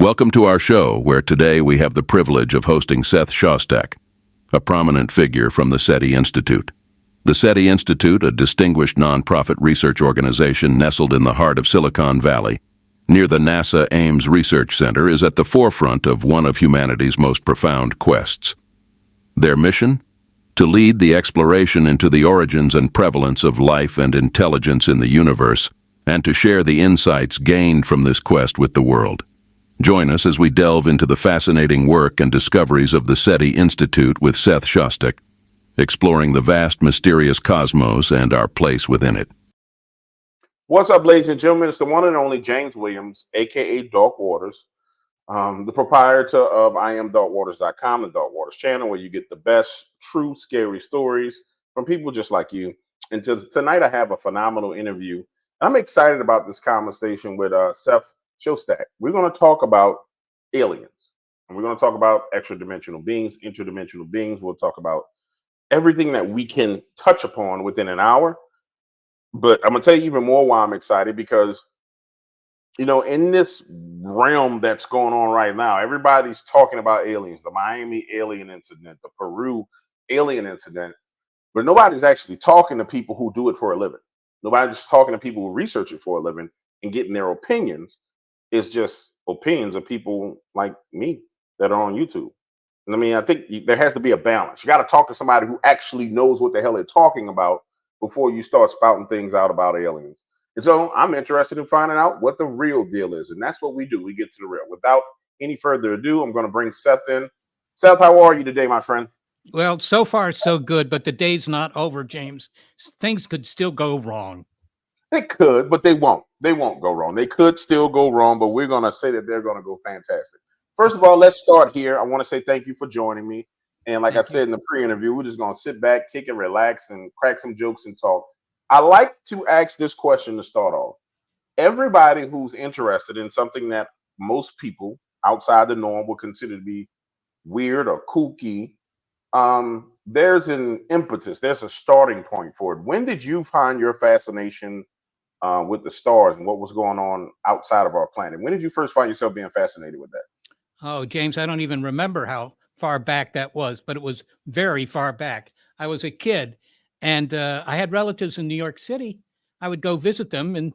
Welcome to our show, where today we have the privilege of hosting Seth Shostak, a prominent figure from the SETI Institute. The SETI Institute, a distinguished nonprofit research organization nestled in the heart of Silicon Valley, near the NASA Ames Research Center, is at the forefront of one of humanity's most profound quests. Their mission? To lead the exploration into the origins and prevalence of life and intelligence in the universe, and to share the insights gained from this quest with the world. Join us as we delve into the fascinating work and discoveries of the SETI Institute with Seth Shostak, exploring the vast, mysterious cosmos and our place within it. What's up, ladies and gentlemen? It's the one and only James Williams, aka Dark Waters, the proprietor of IamDarkWaters.com, the Dark Waters channel, where you get the best true scary stories from people just like you. And tonight I have a phenomenal interview. I'm excited about this conversation with Seth Shostak. We're going to talk about aliens, and we're going to talk about extra-dimensional beings, interdimensional beings. We'll talk about everything that we can touch upon within an hour. But I'm going to tell you even more why I'm excited, because, you know, in this realm that's going on right now, everybody's talking about aliens, the Miami alien incident, the Peru alien incident, but nobody's actually talking to people who do it for a living. Nobody's talking to people who research it for a living and getting their opinions. It's just opinions of people like me that are on YouTube. And I mean, I think there has to be a balance. You got to talk to somebody who actually knows what the hell they're talking about before you start spouting things out about aliens. And so I'm interested in finding out what the real deal is. And that's what we do. We get to the real. Without any further ado, I'm going to bring Seth in. Seth, how are you today, my friend? Well, so far so good, but the day's not over, James. Things could still go wrong. They could, but they won't. They won't go wrong. They could still go wrong, but we're going to say that they're going to go fantastic. First of all, let's start here. I want to say thank you for joining me. And like I said in the pre-interview, we're just going to sit back, kick and relax, and crack some jokes and talk. I like to ask this question to start off. Everybody who's interested in something that most people outside the norm would consider to be weird or kooky, there's an impetus. There's a starting point for it. When did you find your fascination with the stars and what was going on outside of our planet? When did you first find yourself being fascinated with that? Oh, James, I don't even remember how far back that was, but it was very far back. I was a kid, and I had relatives in New York City. I would go visit them, and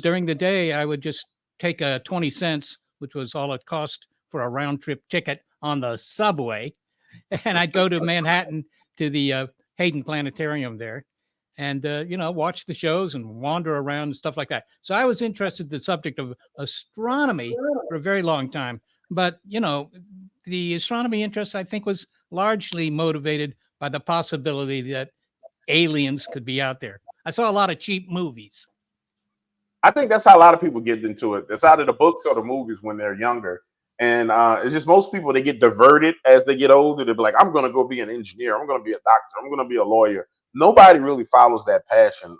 during the day, I would just take 20 cents, which was all it cost for a round trip ticket on the subway, and I'd go to Manhattan to the Hayden Planetarium there, and watch the shows and wander around and stuff like that. So I was interested in the subject of astronomy for a very long time. But the astronomy interest, I think, was largely motivated by the possibility that aliens could be out there. I saw a lot of cheap movies. I think that's how a lot of people get into it. It's either the books or the movies when they're younger. And it's just most people, they get diverted as they get older. They'll be like, I'm going to go be an engineer. I'm going to be a doctor. I'm going to be a lawyer. Nobody really follows that passion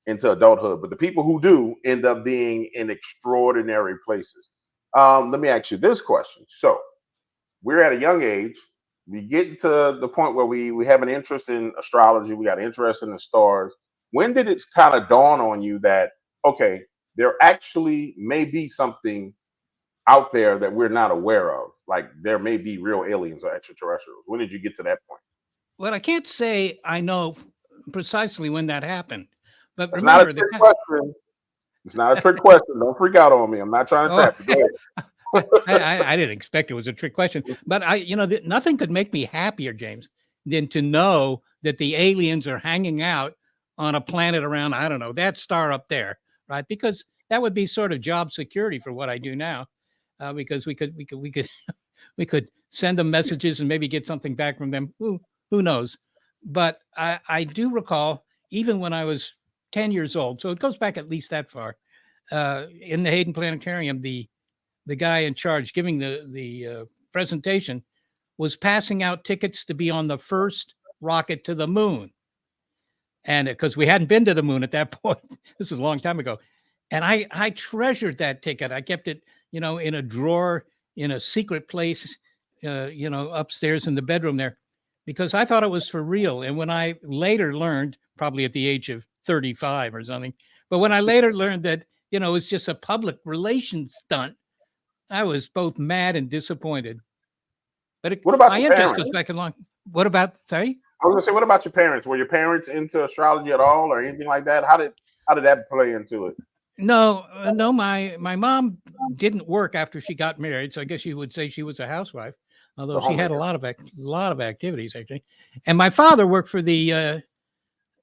into adulthood. But the people who do end up being in extraordinary places. Let me ask you this question. So we're at a young age. We get to the point where we have an interest in astrology. We got an interest in the stars. When did it kind of dawn on you that, okay, there actually may be something out there that we're not aware of? Like there may be real aliens or extraterrestrials. When did you get to that point? Well, I can't say I know precisely when that happened. But It's remember, not a trick question. It's not a trick question. Don't freak out on me. I'm not trying to trap you. Go ahead. I didn't expect it was a trick question, but nothing could make me happier, James, than to know that the aliens are hanging out on a planet around, I don't know, that star up there, right? Because that would be sort of job security for what I do now, because we could we could send them messages and maybe get something back from them. Who knows? But I do recall, even when I was 10 years old, so it goes back at least that far, in the Hayden Planetarium, the guy in charge giving the presentation was passing out tickets to be on the first rocket to the moon. And because we hadn't been to the moon at that point, this is a long time ago. And I treasured that ticket. I kept it, in a drawer in a secret place, upstairs in the bedroom there, because I thought it was for real. And when I later learned, probably at the age of 35 or something, but when I later learned that, it's just a public relations stunt, I was both mad and disappointed. But What about my your interest parents? goes back a long. What about? Sorry. I was gonna say, what about your parents? Were your parents into astrology at all, or anything like that? How did that play into it? No, no. My mom didn't work after she got married, so I guess you would say she was a housewife. Although So she had a homemaker. lot of activities actually, and my father worked for the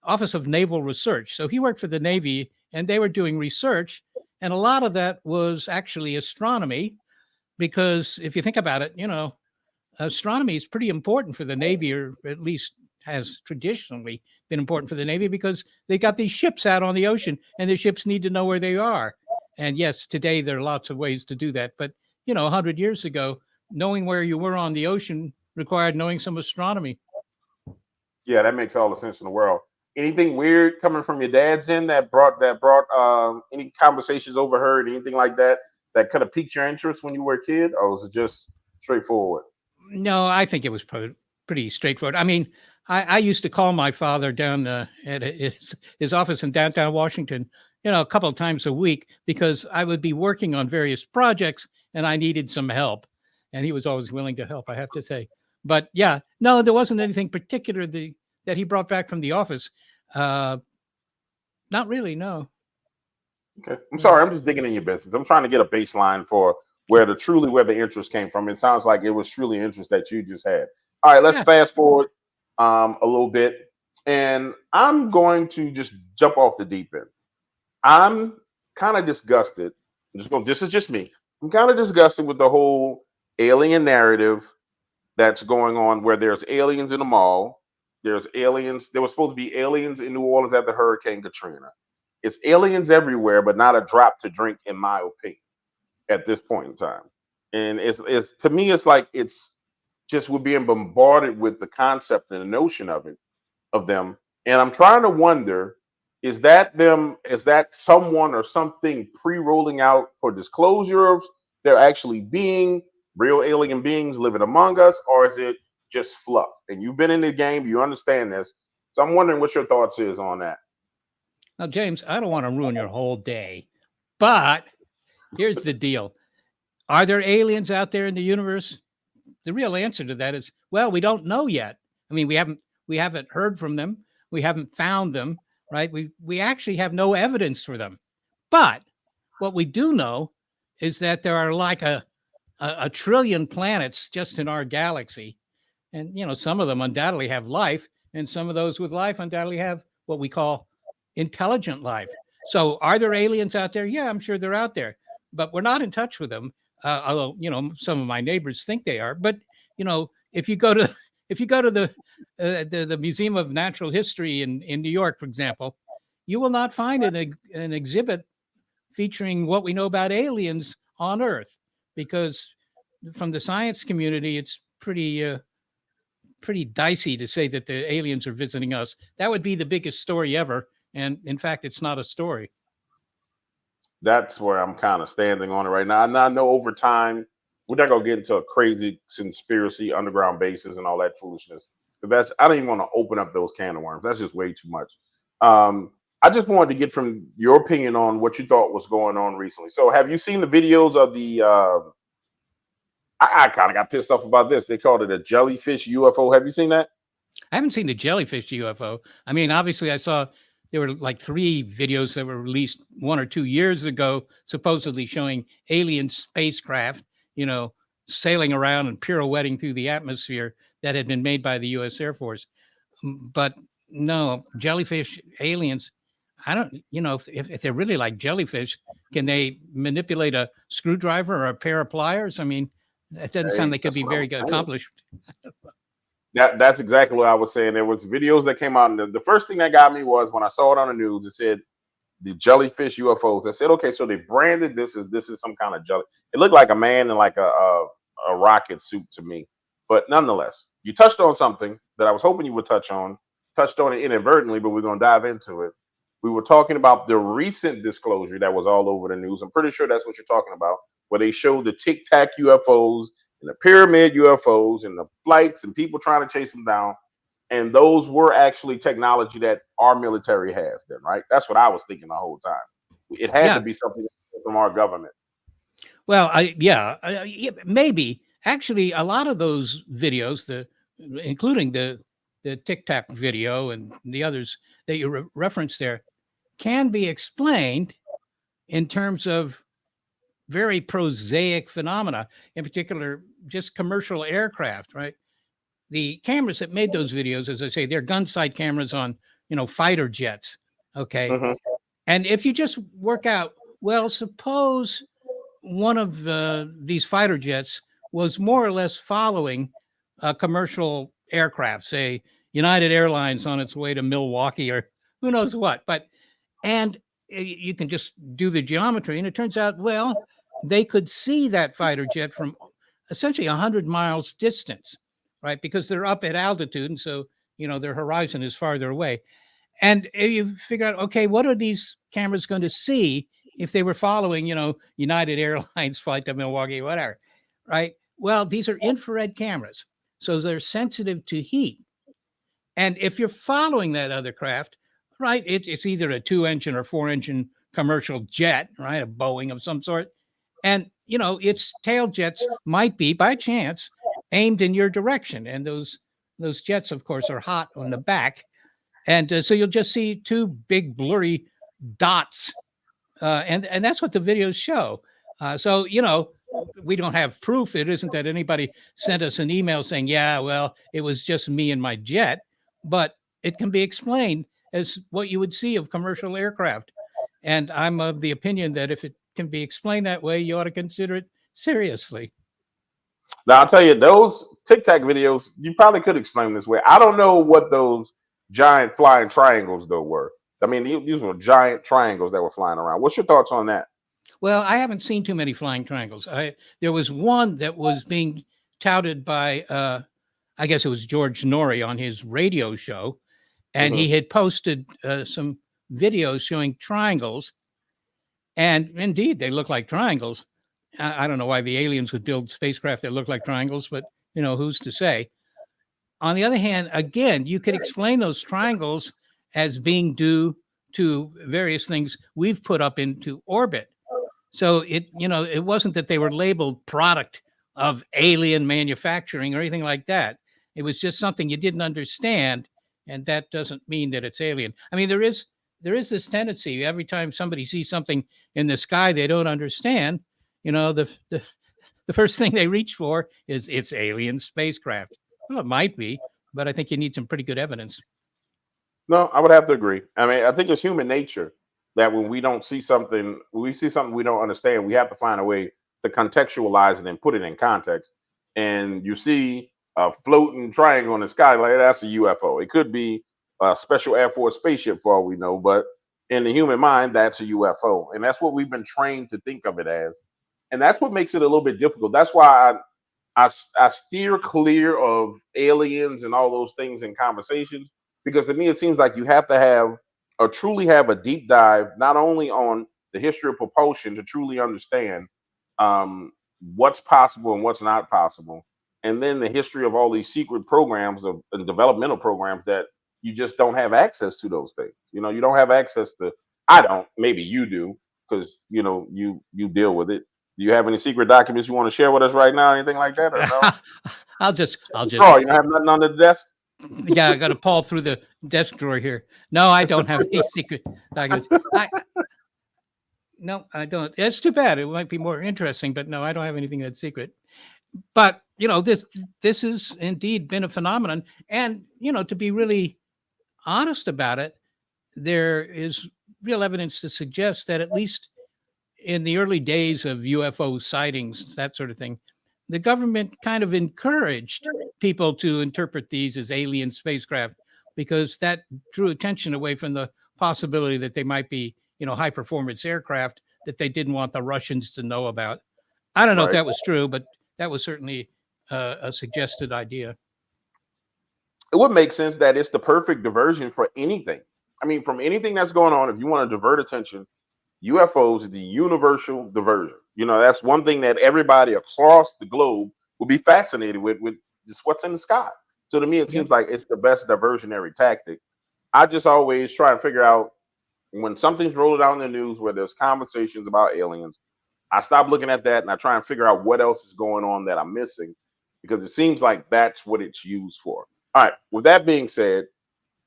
Office of Naval Research, so he worked for the Navy, and they were doing research, and a lot of that was actually astronomy, because if you think about it, astronomy is pretty important for the Navy, or at least has traditionally been important for the Navy, because they got these ships out on the ocean and the ships need to know where they are. And yes, today there are lots of ways to do that. But, 100 years ago, knowing where you were on the ocean required knowing some astronomy. Yeah, that makes all the sense in the world. Anything weird coming from your dad's end that brought any conversations overheard, anything like that that could have piqued your interest when you were a kid, or was it just straightforward? No, I think it was pretty straightforward. I mean, I used to call my father down at his office in downtown Washington, a couple of times a week, because I would be working on various projects and I needed some help. And he was always willing to help, I have to say. But yeah, no, there wasn't anything particular that he brought back from the office. Uh, Not really, no. Okay, I'm No. sorry, I'm just digging in your business. I'm trying to get a baseline for where the interest came from. It sounds like it was truly interest that you just had. All right, let's Yeah. fast forward a little bit, and I'm going to just jump off the deep end. I'm kind of disgusted. This is just me. I'm kind of disgusted with the whole alien narrative that's going on, where there's aliens in the mall. There's aliens. There was supposed to be aliens in New Orleans after Hurricane Katrina. It's aliens everywhere, but not a drop to drink, in my opinion, at this point in time. And it's to me, it's like it's just we're being bombarded with the concept and the notion of them. And I'm trying to wonder, is that them? Is that someone or something pre-rolling out for disclosure of there actually being real alien beings living among us, or is it just fluff? And you've been in the game, you understand this. So I'm wondering what your thoughts is on that. Now, James, I don't want to ruin your whole day, but here's the deal. Are there aliens out there in the universe? The real answer to that is, well, we don't know yet. I mean, we haven't heard from them. We haven't found them, right? We actually have no evidence for them. But what we do know is that there are like a trillion planets just in our galaxy. And some of them undoubtedly have life, and some of those with life undoubtedly have what we call intelligent life. So are there aliens out there? Yeah, I'm sure they're out there, but we're not in touch with them. Although some of my neighbors think they are. But if you go to if you go to the Museum of Natural History in New York, for example, you will not find an exhibit featuring what we know about aliens on Earth, because from the science community, it's pretty dicey to say that the aliens are visiting us. That would be the biggest story ever, and in fact, it's not a story. That's where I'm kind of standing on it right now. And I know over time we're not gonna get into a crazy conspiracy, underground bases, and all that foolishness. But that's I don't even want to open up those can of worms. That's just way too much. I just wanted to get from your opinion on what you thought was going on recently. So, have you seen the videos of the? I kind of got pissed off about this. They called it a jellyfish UFO. Have you seen that? I haven't seen the jellyfish UFO. I mean, obviously, I saw there were like 3 videos that were released 1 or 2 years ago, supposedly showing alien spacecraft, you know, sailing around and pirouetting through the atmosphere, that had been made by the U.S. Air Force. But no, jellyfish aliens. I don't, if they're really like jellyfish, can they manipulate a screwdriver or a pair of pliers? I mean, it doesn't sound Hey, like could that's be what I very was saying. accomplished. That's exactly what I was saying. There was videos that came out, and the first thing that got me was when I saw it on the news. It said the jellyfish UFOs. I said, okay, so they branded this is some kind of jelly. It looked like a man in like a rocket suit to me. But nonetheless, you touched on something that I was hoping you would touch on. Touched on it inadvertently, but we're gonna dive into it. We were talking about the recent disclosure that was all over the news. I'm pretty sure that's what you're talking about, where they showed the Tic Tac UFOs and the pyramid UFOs and the flights and people trying to chase them down. And those were actually technology that our military has, then, right? That's what I was thinking the whole time. It had to Yeah. be something from our government. Well, yeah, maybe. Actually, a lot of those videos, including the TikTok video and the others that you referenced there, can be explained in terms of very prosaic phenomena, in particular, just commercial aircraft, right? The cameras that made those videos, as I say, they're gun sight cameras on, fighter jets. Okay. Hmm. And if you just work out, well, suppose one of these fighter jets was more or less following a commercial aircraft, say United Airlines on its way to Milwaukee or who knows what. And you can just do the geometry, and it turns out, well, they could see that fighter jet from essentially 100 miles distance, right? Because they're up at altitude, and so their horizon is farther away. And you figure out, okay, what are these cameras going to see if they were following, United Airlines flight to Milwaukee, whatever, right? Well, these are infrared cameras, so they're sensitive to heat. And if you're following that other craft, right, it's either a 2-engine or 4-engine commercial jet, right, a Boeing of some sort, and its tail jets might be by chance aimed in your direction, and those jets, of course, are hot on the back, and so you'll just see two big blurry dots, and that's what the videos show. So we don't have proof. It isn't that anybody sent us an email saying, "Yeah, well, it was just me and my jet," but it can be explained as what you would see of commercial aircraft. And I'm of the opinion that if it can be explained that way, you ought to consider it seriously. Now I'll tell you, those TikTok videos you probably could explain this way. I don't know what those giant flying triangles though were. I mean, these were giant triangles that were flying around. What's your thoughts on that? Well, I haven't seen too many flying triangles. There was one that was being touted by, I guess it was George Norrie on his radio show, and Hmm. he had posted some videos showing triangles, and indeed they look like triangles. I don't know why the aliens would build spacecraft that look like triangles, but who's to say? On the other hand, again, you could explain those triangles as being due to various things we've put up into orbit. So it wasn't that they were labeled product of alien manufacturing or anything like that. It was just something you didn't understand, and that doesn't mean that it's alien. I mean, there is this tendency every time somebody sees something in the sky they don't understand, the first thing they reach for is it's alien spacecraft. Well, it might be, but I think you need some pretty good evidence. No, I would have to agree. I mean, I think it's human nature that when we see something we don't understand, we have to find a way to contextualize it and put it in context. And you see a floating triangle in the sky, like that's a UFO. It could be a special Air Force spaceship for all we know, but in the human mind, that's a UFO. And that's what we've been trained to think of it as. And that's what makes it a little bit difficult. That's why I steer clear of aliens and all those things in conversations because to me it seems like you have to have or truly have a deep dive not only on the history of propulsion to truly understand what's possible and what's not possible, and then the history of all these secret programs of and developmental programs that you just don't have access to those things. You don't have access to. I don't. Maybe you do because you deal with it. Do you have any secret documents you want to share with us right now? Anything like that, or no? I'll just Oh, you don't have nothing on the desk. yeah, I got to paw through the desk drawer here. No, I don't have any secret documents. No, I don't. It's too bad. It might be more interesting, but no, I don't have anything that's secret. But this has indeed been a phenomenon, and to be really honest about it, there is real evidence to suggest that at least in the early days of UFO sightings, that sort of thing, the government kind of encouraged people to interpret these as alien spacecraft because that drew attention away from the possibility that they might be, high performance aircraft that they didn't want the Russians to know about. I don't know if Right. that was true, but that was certainly a suggested idea. It would make sense that it's the perfect diversion for anything. I mean, from anything that's going on, if you want to divert attention, UFOs is the universal diversion. That's one thing that everybody across the globe will be fascinated with just what's in the sky. So to me, it Yep. seems like it's the best diversionary tactic. I just always try and figure out when something's rolled out in the news where there's conversations about aliens, I stop looking at that and I try and figure out what else is going on that I'm missing, because it seems like that's what it's used for. All right. With that being said,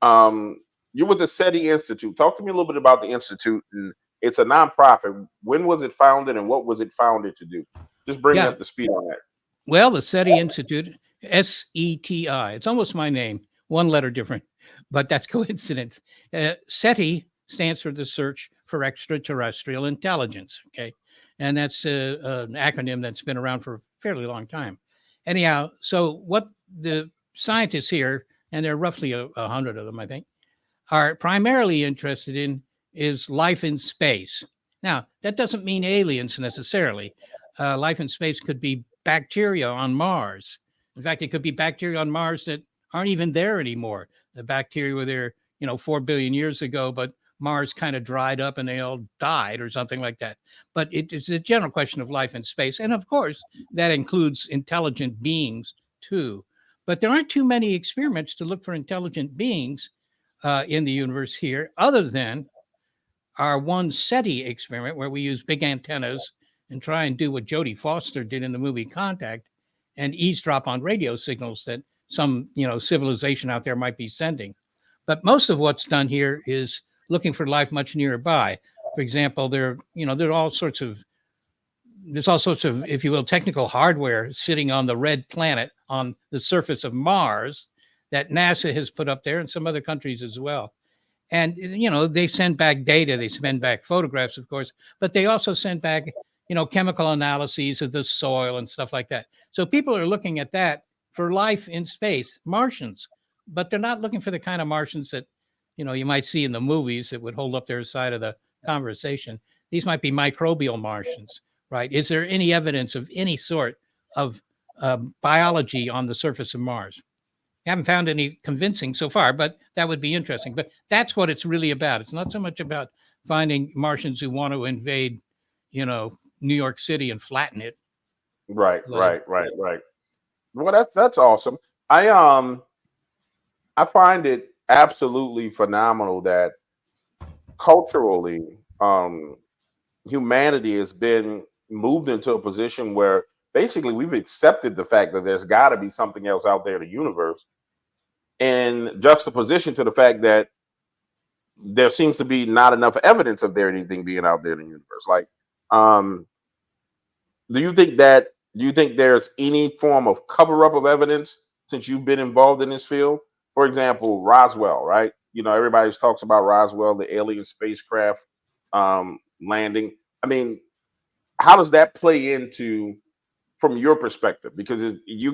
you're with the SETI Institute. Talk to me a little bit about the institute. And it's a nonprofit. When was it founded, and what was it founded to do? Just bring me Yeah. up to speed on that. Well, the SETI Institute, SETI, it's almost my name, one letter different, but that's coincidence. SETI stands for the Search for Extraterrestrial Intelligence. Okay. And that's an acronym that's been around for a fairly long time. Anyhow, so what the scientists here, and there are roughly 100 of them, I think, are primarily interested in is life in space. Now, that doesn't mean aliens necessarily. Life in space could be bacteria on Mars. In fact, it could be bacteria on Mars that aren't even there anymore. The bacteria were there, 4 billion years ago, but Mars kind of dried up and they all died or something like that. But it's a general question of life in space. And of course, that includes intelligent beings too. But there aren't too many experiments to look for intelligent beings in the universe here, other than our one SETI experiment where we use big antennas and try and do what Jodie Foster did in the movie Contact and eavesdrop on radio signals that some civilization out there might be sending. But most of what's done here is looking for life much nearby. For example, there are all sorts of there's all sorts of, if you will, technical hardware sitting on the red planet on the surface of Mars that NASA has put up there, and some other countries as well. And they send back data, they send back photographs, of course, but they also send back chemical analyses of the soil and stuff like that. So people are looking at that for life in space, Martians, but they're not looking for the kind of Martians that you might see in the movies that would hold up their side of the conversation. These might be microbial Martians, right? Is there any evidence of any sort of biology on the surface of Mars? Haven't found any convincing so far, but that would be interesting. But that's what it's really about. It's not so much about finding Martians who want to invade, New York City and flatten it. Right. Well, that's awesome. I find it absolutely phenomenal that culturally, humanity has been moved into a position where basically we've accepted the fact that there's got to be something else out there in the universe, in juxtaposition to the fact that there seems to be not enough evidence of there anything being out there in the universe. Like, do you think there's any form of cover up of evidence since you've been involved in this field? For example, Roswell, right? Everybody talks about Roswell, the alien spacecraft landing. I mean, how does that play into, from your perspective? Because you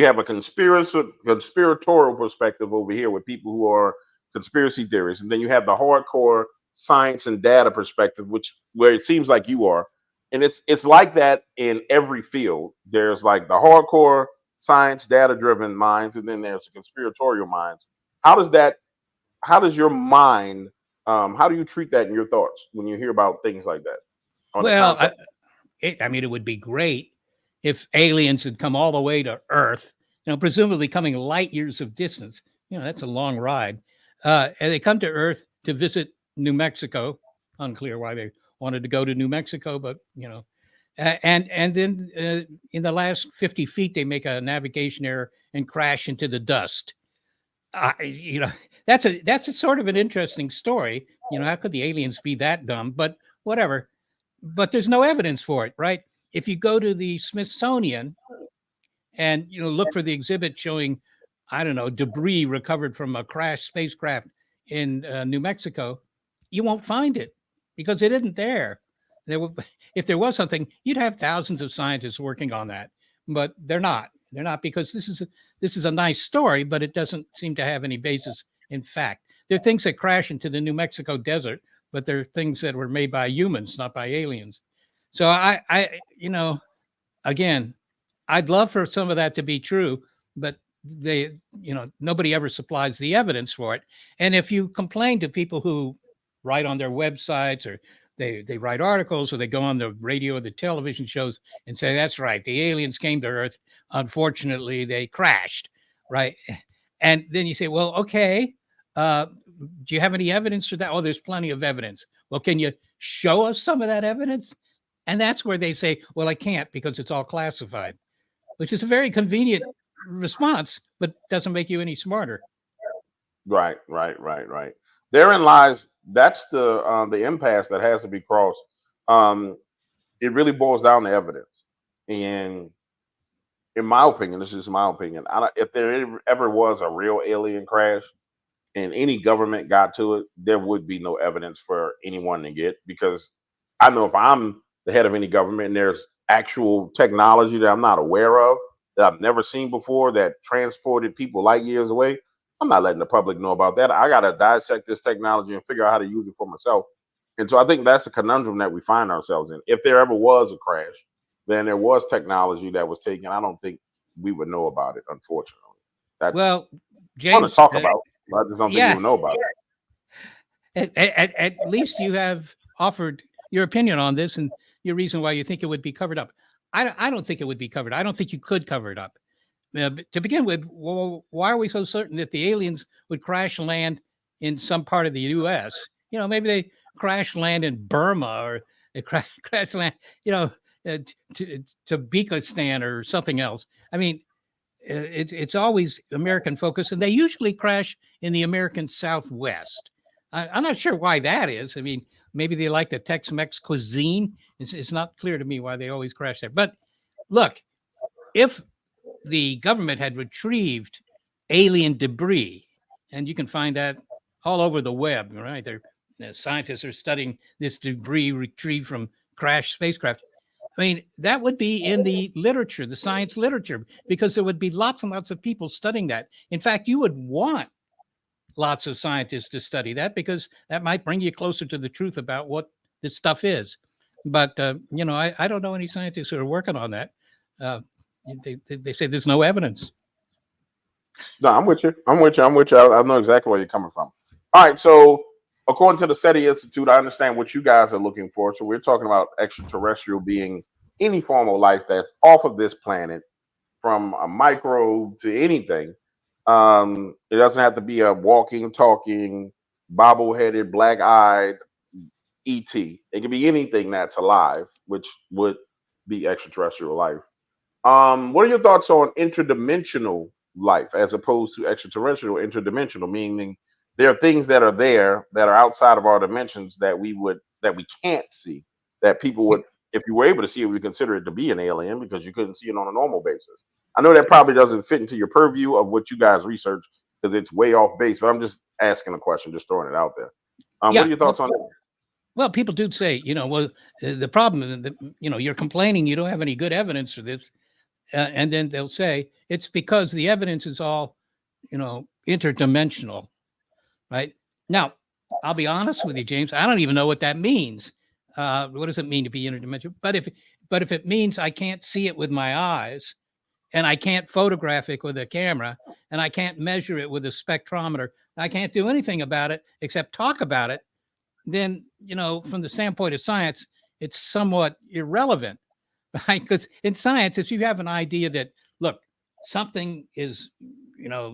have a conspiratorial perspective over here with people who are conspiracy theorists, and then you have the hardcore science and data perspective, where it seems like you are. And it's like that in every field. There's like the hardcore science data driven minds, and then there's the conspiratorial minds. How does your mind, how do you treat that in your thoughts when you hear about things like that? Well, it would be great if aliens had come all the way to Earth, presumably coming light years of distance. That's a long ride. And they come to Earth to visit New Mexico. Unclear why they wanted to go to New Mexico, but and then in the last 50 feet they make a navigation error and crash into the dust. That's a sort of an interesting story. How could the aliens be that dumb? But whatever. But there's no evidence for it, right? If you go to the Smithsonian and look for the exhibit showing, I don't know, debris recovered from a crashed spacecraft in New Mexico, you won't find it because it isn't there. If there was something, you'd have thousands of scientists working on that, but they're not. They're not, because this is a nice story, but it doesn't seem to have any basis in fact. There are things that crash into the New Mexico desert, but they're things that were made by humans, not by aliens. So again, I'd love for some of that to be true, but nobody ever supplies the evidence for it. And if you complain to people who write on their websites, or they write articles, or they go on the radio or the television shows and say, that's right, the aliens came to Earth, unfortunately they crashed, right? And then you say, well, okay, do you have any evidence for that? Oh, there's plenty of evidence. Well, can you show us some of that evidence? And that's where they say, well, I can't because it's all classified, which is a very convenient response, but doesn't make you any smarter. Right, right, right, right. Therein lies, that's the impasse that has to be crossed. Um, it really boils down to evidence, and in my opinion, this is just my opinion. If there ever was a real alien crash, and any government got to it, there would be no evidence for anyone to get, because I know if I'm the head of any government and there's actual technology that I'm not aware of, that I've never seen before, that transported people light years away, I'm not letting the public know about that. I got to dissect this technology and figure out how to use it for myself. And so I think that's a conundrum that we find ourselves in. If there ever was a crash, then there was technology that was taken. I don't think we would know about it, unfortunately. That's Well, fun to James, talk about. I just don't think we yeah, would know about it. at least you have offered your opinion on this and your reason why you think it would be covered up. I don't think it would be covered. I don't think you could cover it up. To begin with, well, why are we so certain that the aliens would crash land in some part of the U.S.? Maybe they crash land in Burma, or they crash land, to Bekistan or something else. I mean, it's always American focus, and they usually crash in the American Southwest. I'm not sure why that is. I mean, maybe they like the Tex-Mex cuisine. It's not clear to me why they always crash there. But look, if the government had retrieved alien debris, and you can find that all over the web, right? Scientists are studying this debris retrieved from crashed spacecraft. I mean, that would be in the literature, the science literature, because there would be lots and lots of people studying that. In fact, you would want lots of scientists to study that, because that might bring you closer to the truth about what this stuff is. But, I don't know any scientists who are working on that. Uh, they say there's no evidence. No, I'm with you. I'm with you. I'm with you. I know exactly where you're coming from. All right. So, according to the SETI Institute, I understand what you guys are looking for. So, we're talking about extraterrestrial being any form of life that's off of this planet, from a microbe to anything. It doesn't have to be a walking, talking, bobble-headed, black-eyed ET. It can be anything that's alive, which would be extraterrestrial life. What are your thoughts on interdimensional life as opposed to extraterrestrial? Interdimensional meaning there are things that are there that are outside of our dimensions that we can't see, that people would, if you were able to see it, we consider it to be an alien because you couldn't see it on a normal basis. I know that probably doesn't fit into your purview of what you guys research because it's way off base, but I'm just asking a question, just throwing it out there. What Yeah. are your thoughts on that? Well, people do say, well, the problem is that, you're complaining you don't have any good evidence for this. And then they'll say it's because the evidence is all, interdimensional, right? Now, I'll be honest with you, James. I don't even know what that means. What does it mean to be interdimensional? But if it means I can't see it with my eyes, and I can't photograph it with a camera, and I can't measure it with a spectrometer, I can't do anything about it except talk about it, then, from the standpoint of science, it's somewhat irrelevant, right? Because in science, if you have an idea that, look, something is,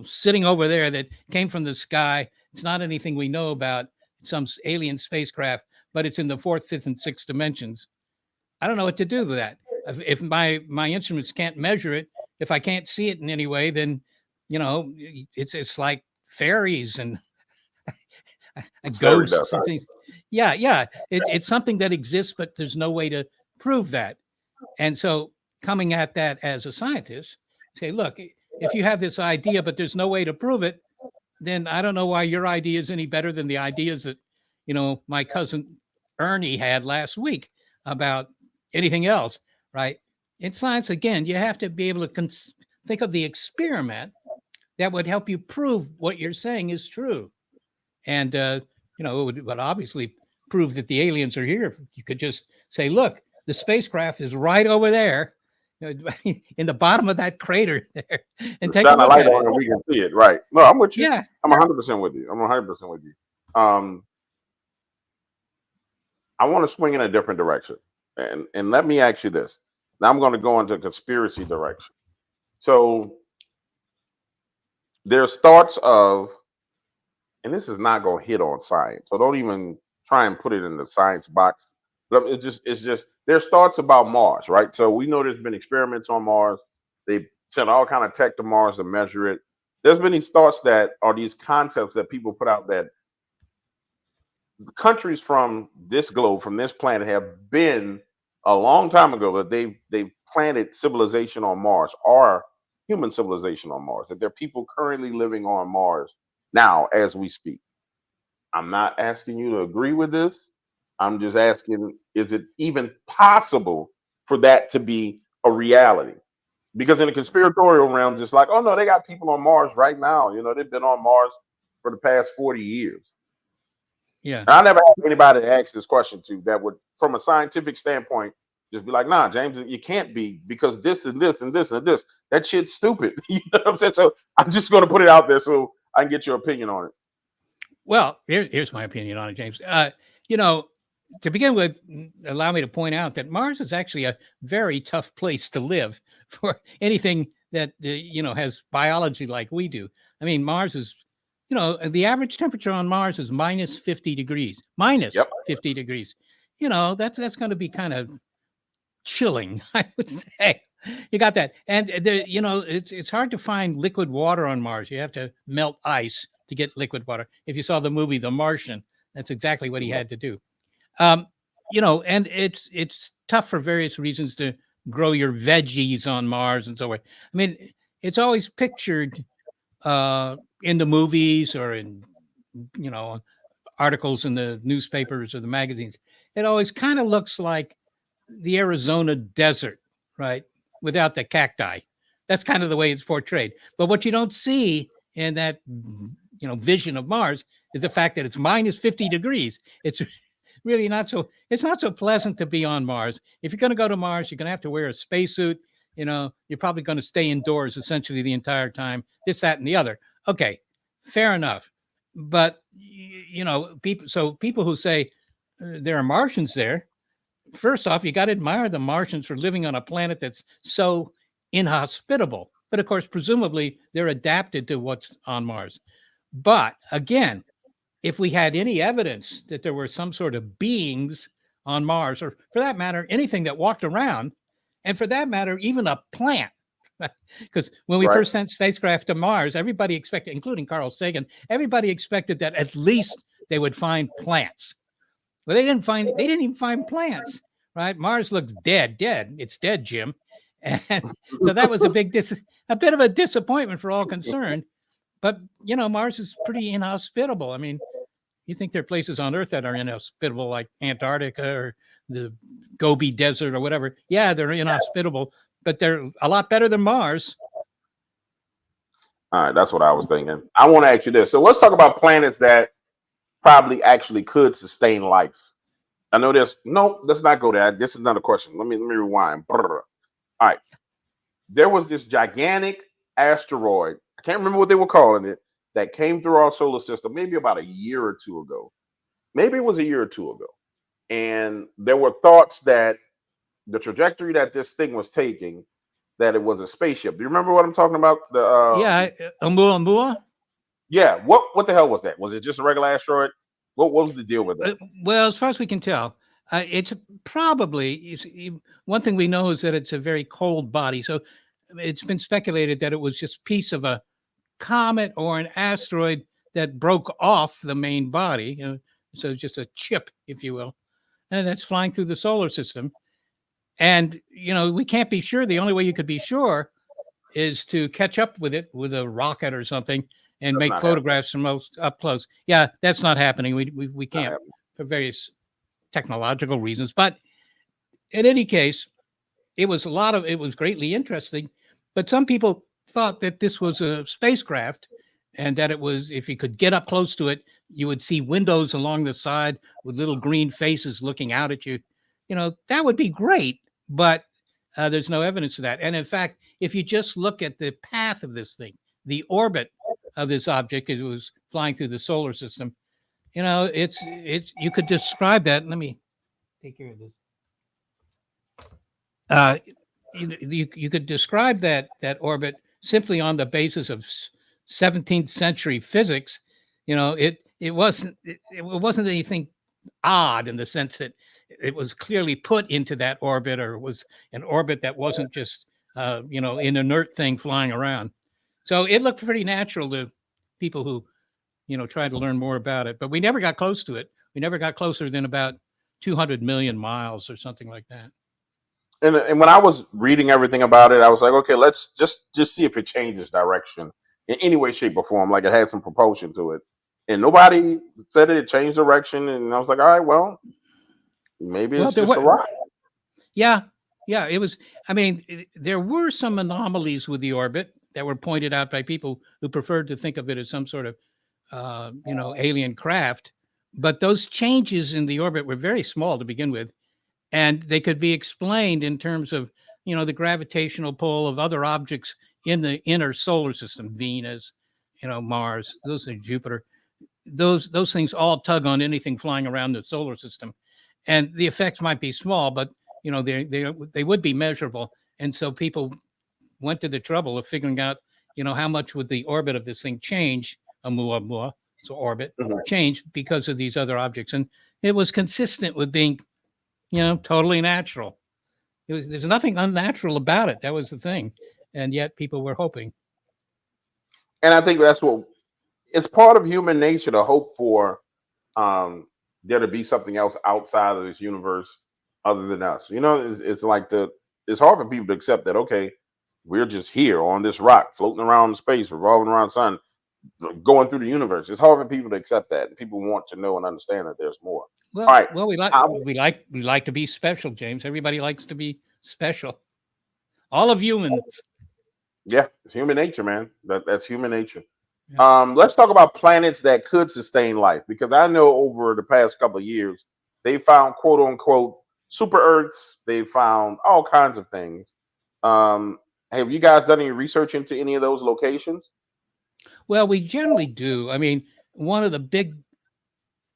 sitting over there that came from the sky, it's not anything we know about, some alien spacecraft, but it's in the fourth, fifth, and sixth dimensions. I don't know what to do with that. If my instruments can't measure it, if I can't see it in any way, then, it's like fairies and It's fairy dust. ghosts and things. Yeah, yeah. It's something that exists, but there's no way to prove that. And so, coming at that as a scientist, say, look, if you have this idea, but there's no way to prove it, then I don't know why your idea is any better than the ideas that, my cousin Ernie had last week about anything else, right? In science, again, you have to be able to think of the experiment that would help you prove what you're saying is true. And, it would obviously prove that the aliens are here. You could just say, look, the spacecraft is right over there, in the bottom of that crater there, and take a Shine a look light at on it. it and we can see it. Right. No, I'm with you. Yeah. I'm 100% with you. I'm 100% with you. I want to swing in a different direction. And let me ask you this. Now I'm going to go into conspiracy direction. So there's thoughts of, and this is not going to hit on science. So don't even try and put it in the science box. But it's just there's thoughts about Mars, right? So we know there's been experiments on Mars. They sent all kind of tech to Mars to measure it. There's been these thoughts that are these concepts that people put out that countries from this globe, from this planet, have been a long time ago that they've planted civilization on Mars, or human civilization on Mars. That there are people currently living on Mars now as we speak. I'm not asking you to agree with this. I'm just asking, is it even possible for that to be a reality? Because in the conspiratorial realm, just like, oh no, they got people on Mars right now. You know, they've been on Mars for the past 40 years. Yeah. I never had anybody to ask this question to that would, from a scientific standpoint, just be like, nah, James, you can't be, because this and this and this and this. That shit's stupid. You know what I'm saying? So I'm just going to put it out there so I can get your opinion on it. Well, here's my opinion on it, James. You know, to begin with, allow me to point out that Mars is actually a very tough place to live for anything that has biology like we do. I mean, Mars is, the average temperature on Mars is minus 50 degrees. Minus Yep. 50 degrees. That's going to be kind of chilling, I would say. You got that, and it's hard to find liquid water on Mars. You have to melt ice to get liquid water. If you saw the movie The Martian, that's exactly what he had to do. And it's tough for various reasons to grow your veggies on Mars and so on. I mean, it's always pictured in the movies or in articles in the newspapers or the magazines. It always kind of looks like the Arizona desert, right? Without the cacti. That's kind of the way it's portrayed. But what you don't see in that vision of Mars is the fact that it's minus 50 degrees. It's really not so pleasant to be on Mars. If you're going to go to Mars, you're going to have to wear a spacesuit. You're probably going to stay indoors essentially the entire time, this, that, and the other. Okay, fair enough. But people who say there are Martians there, first off, you got to admire the Martians for living on a planet that's so inhospitable. But of course, presumably they're adapted to what's on Mars. But again, if we had any evidence that there were some sort of beings on Mars, or for that matter, anything that walked around, and for that matter, even a plant, because when we first sent spacecraft to Mars, everybody expected, including Carl Sagan, everybody expected that at least they would find plants. Well, they didn't even find plants, right? Mars looks dead. It's dead, Jim. And so that was a bit of a disappointment for all concerned. But, Mars is pretty inhospitable. I mean, you think there are places on Earth that are inhospitable, like Antarctica or the Gobi Desert or whatever. Yeah, they're inhospitable, but they're a lot better than Mars. All right, that's what I was thinking. I want to ask you this. So let's talk about planets that probably actually could sustain life. I know there's let's not go there. This is another question. Let me rewind. All right. There was this gigantic asteroid. I can't remember what they were calling it, that came through our solar system maybe about a year or two ago. Maybe it was a year or two ago. And there were thoughts that the trajectory that this thing was taking, that it was a spaceship. Do you remember what I'm talking about? Oumuamua? Yeah. What the hell was that? Was it just a regular asteroid? What was the deal with that? Well, as far as we can tell, it's probably, one thing we know is that it's a very cold body. So it's been speculated that it was just a piece of a comet or an asteroid that broke off the main body. So just a chip, if you will, and that's flying through the solar system. And, we can't be sure. The only way you could be sure is to catch up with it with a rocket or something and make photographs from most up close. Yeah, that's not happening. We can't for various technological reasons. But in any case, it was greatly interesting. But some people thought that this was a spacecraft, and that it was, if you could get up close to it, you would see windows along the side with little green faces looking out at you. That would be great, but there's no evidence of that. And in fact, if you just look at the path of this thing, the orbit of this object, it was flying through the solar system. It's you could describe that. Let me take care of this. You could describe that orbit simply on the basis of 17th century physics. It wasn't anything odd in the sense that it was clearly put into that orbit, or it was an orbit that wasn't just an inert thing flying around. So it looked pretty natural to people who tried to learn more about it. But we never got close to it. We never got closer than about 200 million miles or something like that. And when I was reading everything about it, I was like, okay, let's just see if it changes direction in any way, shape, or form. Like it had some propulsion to it, and nobody said it changed direction. And I was like, all right, well, maybe it's just a rock. Yeah, it was. I mean, there were some anomalies with the orbit that were pointed out by people who preferred to think of it as some sort of, alien craft. But those changes in the orbit were very small to begin with, and they could be explained in terms of the gravitational pull of other objects in the inner solar system, Venus, Mars, those are Jupiter. Those things all tug on anything flying around the solar system, and the effects might be small, but they would be measurable. And so people went to the trouble of figuring out how much would the orbit of this thing change, so orbit change, because of these other objects. And it was consistent with being totally natural. There's nothing unnatural about it. That was the thing. And yet people were hoping. And I think that's what it's part of human nature to hope for there to be something else outside of this universe other than us. It's like it's hard for people to accept that, okay, we're just here on this rock, floating around in space, revolving around the sun, going through the universe. It's hard for people to accept that. And people want to know and understand that there's more. Well, all right. Well, we like to be special, James. Everybody likes to be special. All of humans. Yeah, it's human nature, man. That's human nature. Yeah. Let's talk about planets that could sustain life, because I know over the past couple of years they found quote unquote super Earths. They found all kinds of things. Have you guys done any research into any of those locations? Well, we generally do. I mean, one of the big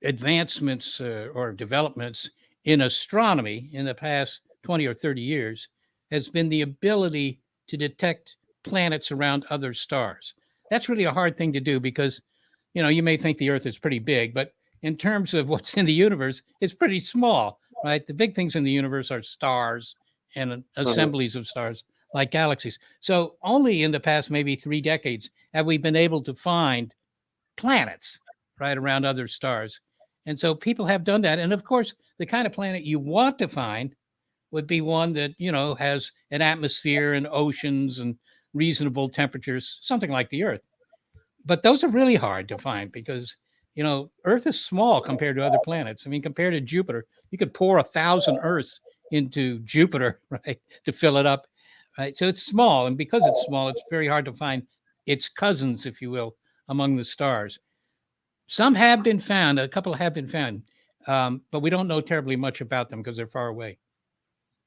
advancements or developments in astronomy in the past 20 or 30 years has been the ability to detect planets around other stars. That's really a hard thing to do because, you may think the Earth is pretty big, but in terms of what's in the universe, it's pretty small, right? The big things in the universe are stars and assemblies of stars like galaxies. So only in the past maybe 3 decades have we been able to find planets right around other stars. And so people have done that. And of course, the kind of planet you want to find would be one that, has an atmosphere and oceans and reasonable temperatures, something like the Earth. But those are really hard to find because, Earth is small compared to other planets. I mean, compared to Jupiter, you could pour 1,000 Earths into Jupiter, right, to fill it up. Right. So it's small. And because it's small, it's very hard to find its cousins, if you will, among the stars. Some have been found, a couple have been found, but we don't know terribly much about them because they're far away.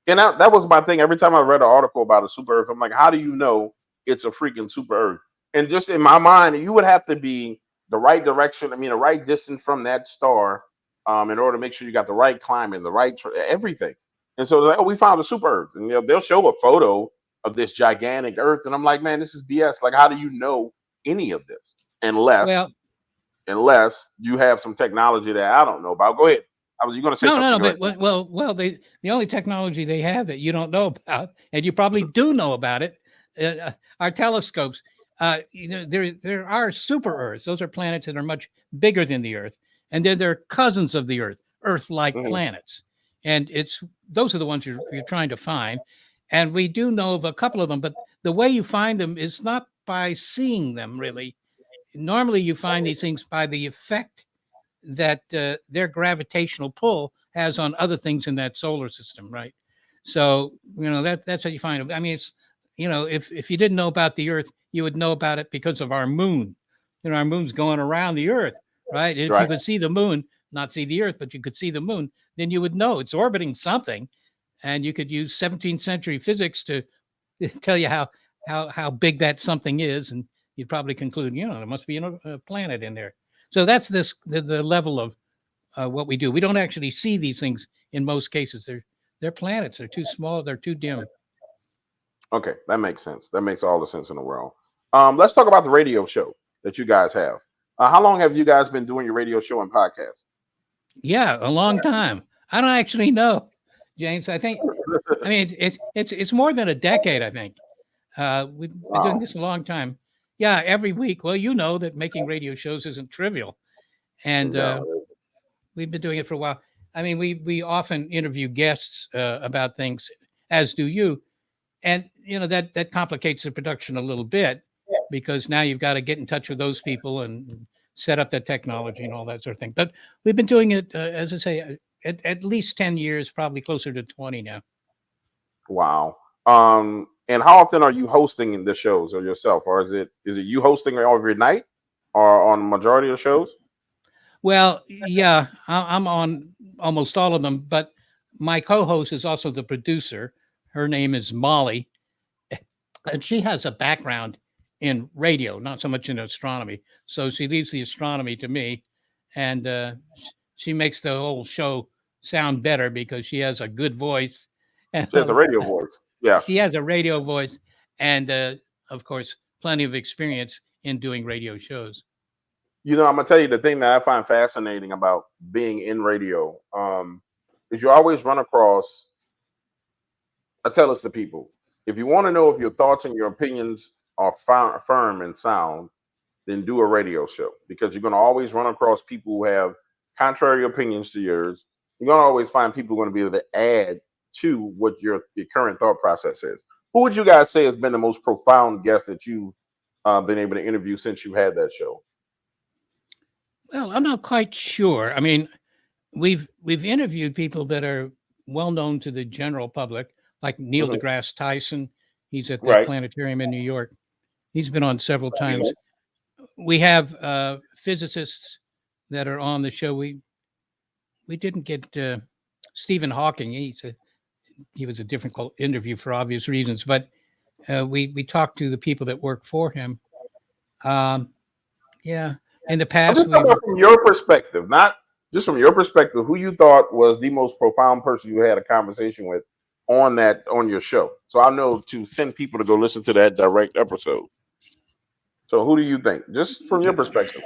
And that was my thing. Every time I read an article about a super Earth, I'm like, how do you know it's a freaking super Earth? And just in my mind, you would have to be the right direction. I mean, the right distance from that star in order to make sure you got the right climate, the right everything. And so they're like, oh, we found a super Earth. And they'll show a photo of this gigantic Earth. And I'm like, man, this is BS. Like, how do you know any of this? Unless you have some technology that I don't know about. Go ahead. You going to say something? No. But, the only technology they have that you don't know about, and you probably do know about it, are telescopes. There are super Earths. Those are planets that are much bigger than the Earth, and then they're cousins of the Earth, Earth-like planets. And those are the ones you're trying to find. And we do know of a couple of them, but the way you find them is not by seeing them, really. Normally, you find these things by the effect that their gravitational pull has on other things in that solar system, right? So, that's how you find them. I mean, it's, if you didn't know about the Earth, you would know about it because of our moon. Our moon's going around the Earth, right? And if you could see the moon, not see the Earth, but you could see the moon, then you would know it's orbiting something. And you could use 17th century physics to tell you how big that something is. And you'd probably conclude, there must be a planet in there. So that's the level of what we do. We don't actually see these things in most cases. They're planets. They're too small. They're too dim. Okay, that makes sense. That makes all the sense in the world. Let's talk about the radio show that you guys have. How long have you guys been doing your radio show and podcast? Yeah, a long time. I don't actually know, James. I think, I mean, it's more than a decade. I think we've been doing Wow. this a long time. Yeah, every week. Well, you know that making radio shows isn't trivial, and No. we've been doing it for a while. I mean, we often interview guests about things, as do you, and that complicates the production a little bit because now you've got to get in touch with those people and set up the technology and all that sort of thing. But we've been doing it, as I say, at least 10 years, probably closer to 20 now. Wow. And how often are you hosting in the shows or yourself, or is it you hosting every night, or on the majority of the shows? Well, yeah, I'm on almost all of them, but my co-host is also the producer. Her name is Molly, and she has a background in radio, not so much in astronomy. So she leaves the astronomy to me, and she makes the whole show sound better because she has a good voice, and She has a radio voice. Yeah. she has a radio voice, and of course, plenty of experience in doing radio shows. I'm gonna tell you the thing that I find fascinating about being in radio, is you always run across. I tell this to people: if you want to know if your thoughts and your opinions are firm and sound, then do a radio show, because you're gonna always run across people who have contrary opinions to yours. You're gonna always find people going to be able to add to what your current thought process is. Who would you guys say has been the most profound guest that you've been able to interview since you had that show? Well, I'm not quite sure. I mean, we've interviewed people that are well known to the general public, like Neil Mhm. deGrasse Tyson. He's at the Right. planetarium in New York. He's been on several times. We have physicists that are on the show. We didn't get Stephen Hawking. He was a difficult interview for obvious reasons, but we talked to the people that work for him. Um, yeah, in the I'm past just talking we've about from your perspective, not just from your perspective. Who you thought was the most profound person you had a conversation with on your show? So I know to send people to go listen to that direct episode. So who do you think, just from your perspective?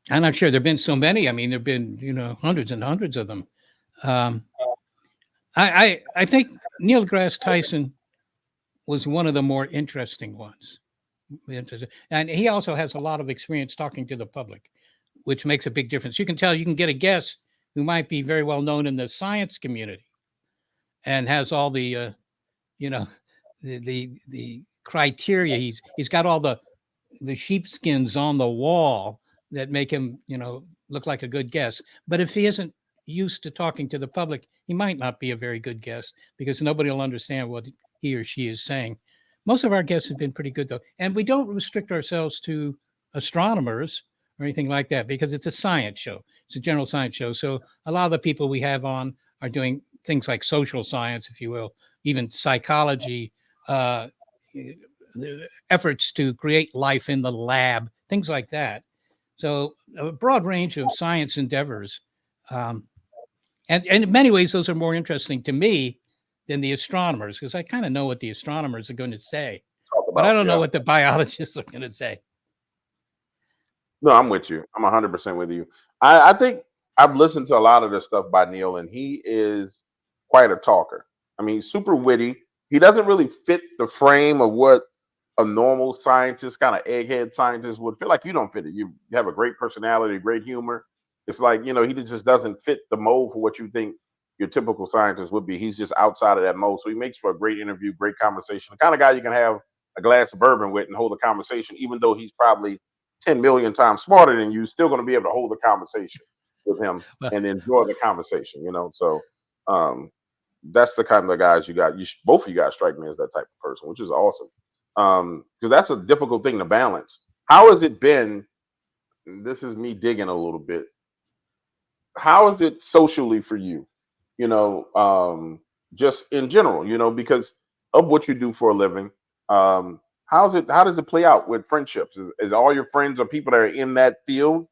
I'm not sure. There've been so many. I mean, there've been hundreds and hundreds of them. Um, I think Neil deGrasse Tyson was one of the more interesting ones, and he also has a lot of experience talking to the public, which makes a big difference. You can tell you can get a guest who might be very well known in the science community and has all the you know the criteria. He's got all the sheepskins on the wall that make him, look like a good guest. But if he isn't used to talking to the public, he might not be a very good guest because nobody will understand what he or she is saying. Most of our guests have been pretty good though, and we don't restrict ourselves to astronomers or anything like that because it's a science show. It's a general science show. So a lot of the people we have on are doing things like social science, if you will, even psychology, uh, efforts to create life in the lab, things like that. So a broad range of science endeavors. Um, and in many ways, those are more interesting to me than the astronomers because I kind of know what the astronomers are going to say, Talk but I about, don't know yeah. what the biologists are going to say. No, I'm with you. I'm 100% with you. I think I've listened to a lot of this stuff by Neil, and he is quite a talker. I mean, he's super witty. He doesn't really fit the frame of what a normal scientist, kind of egghead scientist would feel like. You don't fit it. You have a great personality, great humor. It's like, he just doesn't fit the mold for what you think your typical scientist would be. He's just outside of that mold. So he makes for a great interview, great conversation. The kind of guy you can have a glass of bourbon with and hold a conversation, even though he's probably 10 million times smarter than you, still going to be able to hold a conversation with him Well, and enjoy the conversation. So that's the kind of guys you got. Both of you guys strike me as that type of person, which is awesome. Because that's a difficult thing to balance. How has it been? This is me digging a little bit. How is it socially for you? Just in general, because of what you do for a living. How does it play out with friendships? Is all your friends or people that are in that field?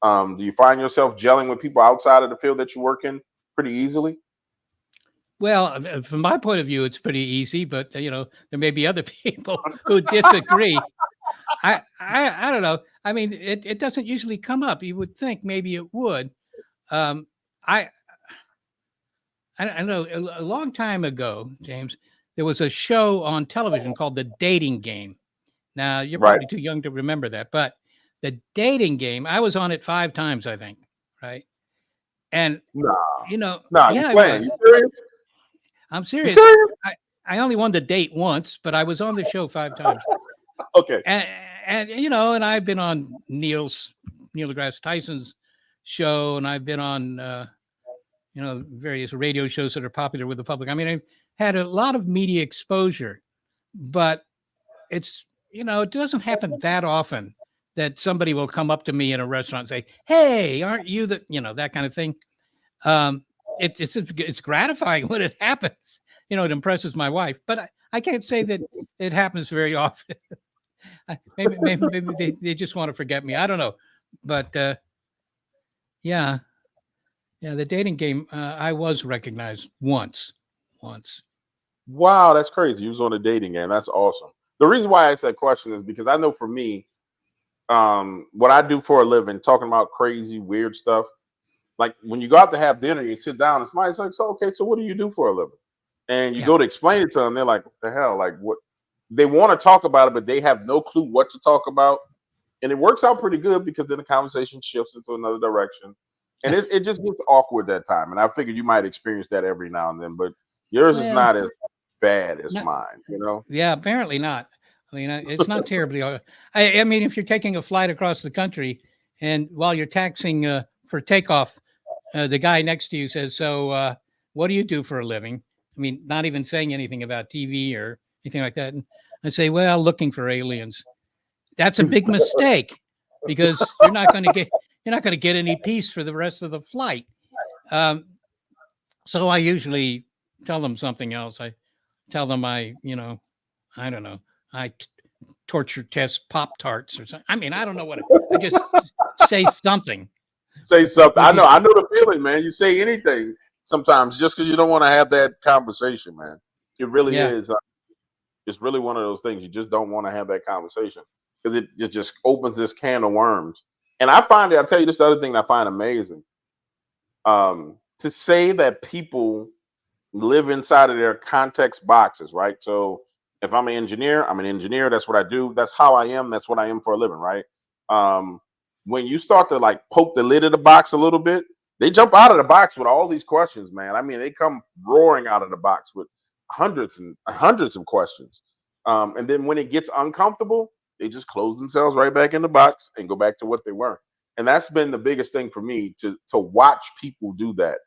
Do you find yourself gelling with people outside of the field that you work in pretty easily? well, from my point of view, it's pretty easy, but there may be other people who disagree. I don't know. I mean, it doesn't usually come up. You would think maybe it would. Um, I I know a long time ago, James, there was a show on television called The Dating Game. Now, you're Right. probably too young to remember that, but The Dating Game, I was on it 5 times, I think, right? And, Nah, you yeah, I playing? You was. serious? I'm You serious. serious? I only won the date once, but I was on the show 5 times. Okay. And I've been on Neil deGrasse Tyson's show, and I've been on, various radio shows that are popular with the public. I mean, I've had a lot of media exposure, but it doesn't happen that often that somebody will come up to me in a restaurant and say, "Hey, aren't you that kind of thing." Um, it's gratifying when it happens. It impresses my wife, but I can't say that it happens very often. Maybe they just want to forget me. I don't know, but yeah, the dating game. I was recognized once. Wow, that's crazy. You was on a dating game. That's awesome. The reason why I asked that question is because I know for me, what I do for a living, talking about crazy, weird stuff. Like when you go out to have dinner, you sit down, and somebody's like, "So okay, so what do you do for a living?" And you Yeah, go to explain it to them, they're like, "What the hell? Like what?" They want to talk about it, but they have no clue what to talk about. And it works out pretty good because then the conversation shifts into another direction. And yeah. it just gets awkward that time. And I figured you might experience that every now and then, but yours is Well, not as bad as not, mine. yeah, apparently not. I mean, it's not terribly. I mean, if you're taking a flight across the country, and while you're taxing for takeoff, the guy next to you says, "So, what do you do for a living?" I mean, not even saying anything about TV or anything like that. And I say, "Well, looking for aliens." That's a big mistake because you're not going to get any peace for the rest of the flight. Um, so I usually tell them something else. I tell them I don't know, I torture test Pop Tarts or something. I mean, I don't know what. I just say something. Say something. I know, Maybe. I know the feeling, man. You say anything sometimes just because you don't want to have that conversation, man. It really Yeah. is. It's really one of those things you just don't want to have that conversation because it just opens this can of worms. And I find it, I'll tell you this other thing I find amazing. To say that people live inside of their context boxes, right? So if I'm an engineer, I'm an engineer. That's what I do. That's how I am. That's what I am for a living, right? Um, when you start to like poke the lid of the box a little bit, they jump out of the box with all these questions, man. I mean, they come roaring out of the box with hundreds and hundreds of questions. And then when it gets uncomfortable, they just close themselves right back in the box and go back to what they were. And that's been the biggest thing for me to watch people do that,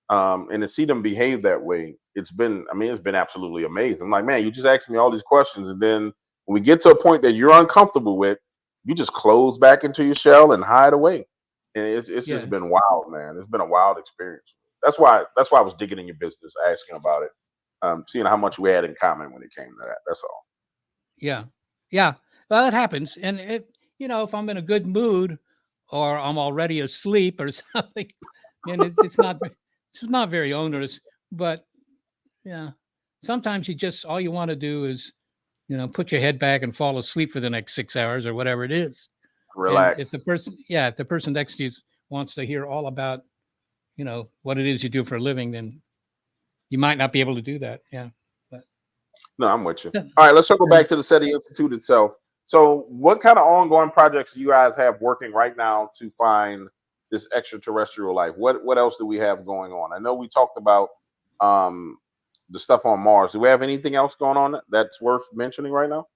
and to see them behave that way. It's been absolutely amazing. I'm like, man, you just asked me all these questions, and then when we get to a point that you're uncomfortable with, you just close back into your shell and hide away. And it's Yeah. just been wild, man. It's been a wild experience. That's why I was digging in your business, asking about it, seeing how much we had in common when it came to that. That's all. Yeah. Yeah. Well, it happens. And if I'm in a good mood or I'm already asleep or something, then it's not very onerous. But yeah, sometimes all you want to do is, put your head back and fall asleep for the next 6 hours or whatever it is. And if the Relax. person next to you wants to hear all about, what it is you do for a living, then you might not be able to do that. Yeah. But No, I'm with you. yeah. All right, let's circle Yeah. back to the SETI Institute itself. So, what kind of ongoing projects do you guys have working right now to find this extraterrestrial life? What else do we have going on? I know we talked about um, the stuff on Mars. Do we have anything else going on that's worth mentioning right now?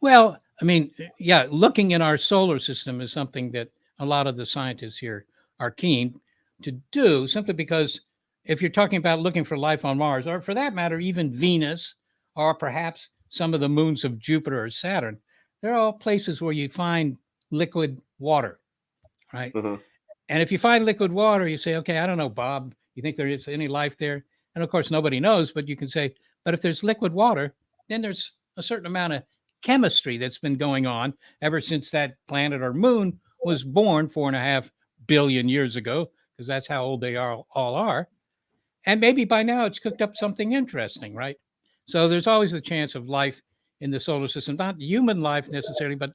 Well, I mean, yeah, looking in our solar system is something that a lot of the scientists here are keen to do, simply because if you're talking about looking for life on Mars, or for that matter, even Venus, or perhaps some of the moons of Jupiter or Saturn, they're all places where you find liquid water, right? Hmm. And if you find liquid water, you say, okay, I don't know, Bob, you think there is any life there? And of course, nobody knows, but you can say, but if there's liquid water, then there's a certain amount of chemistry that's been going on ever since that planet or moon was born 4.5 billion years ago, because that's how old they all are. And maybe by now it's cooked up something interesting, right? So there's always the chance of life in the solar system, not human life necessarily, but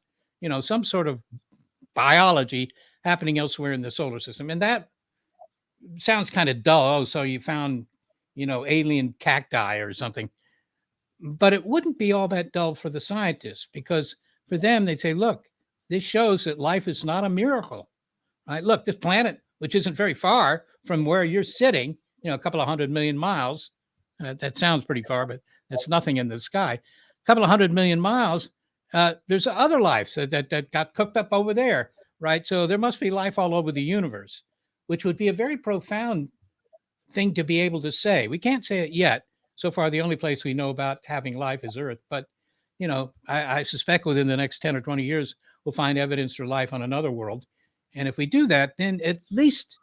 some sort of biology happening elsewhere in the solar system. And that sounds kind of dull. Oh, so you found, alien cacti or something. But it wouldn't be all that dull for the scientists, because for them, they'd say, look, this shows that life is not a miracle. Right? Look, this planet, which isn't very far from where you're sitting, a couple of 100 million miles. That sounds pretty far, but that's nothing in the sky. A couple of 100 million miles. There's other life that got cooked up over there, right? So there must be life all over the universe, which would be a very profound thing to be able to say. We can't say it yet. So far, the only place we know about having life is Earth. But, I suspect within the next 10 or 20 years, we'll find evidence for life on another world. And if we do that, then at least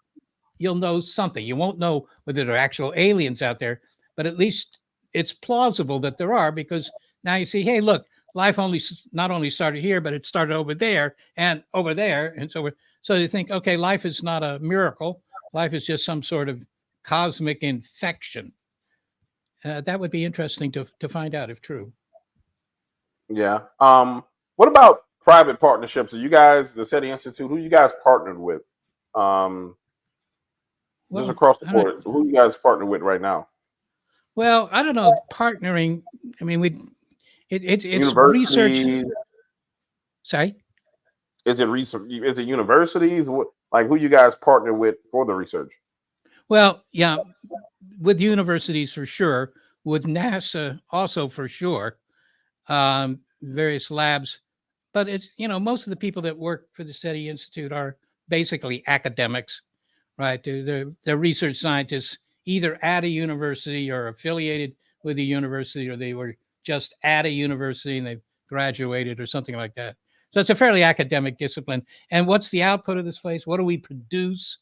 you'll know something. You won't know whether there are actual aliens out there, but at least it's plausible that there are, because now you see, hey, look, life not only started here, but it started over there and over there. And so you think, okay, life is not a miracle. Life is just some sort of cosmic infection. That would be interesting to find out if true. Yeah. What about private partnerships? Are you guys, the SETI Institute, who you guys partnered with? Just across the board, who you guys partner with right now? Well, I don't know. Partnering. I mean, it's research. Sorry. Is it research? Is it universities? Like, who you guys partner with for the research? Well, yeah, with universities for sure, with NASA also for sure, various labs. But it's, most of the people that work for the SETI Institute are basically academics, right? They're research scientists, either at a university or affiliated with a university, or they were just at a university and they've graduated or something like that. So it's a fairly academic discipline. And what's the output of this place? What do we produce?